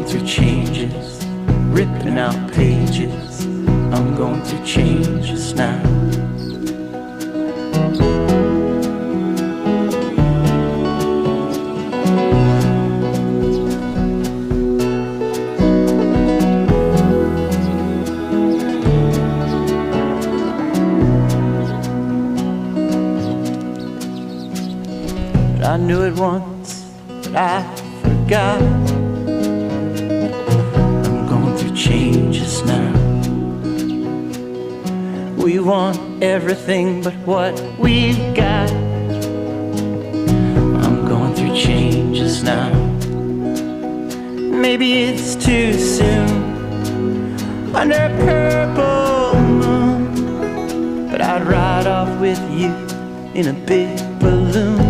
through changes, ripping out pages. I'm going through changes now. I knew it once, but I forgot. I'm going through changes now. We want everything but what we've got. I'm going through changes now. Maybe it's too soon under a purple moon, but I'd ride off with you in a big balloon.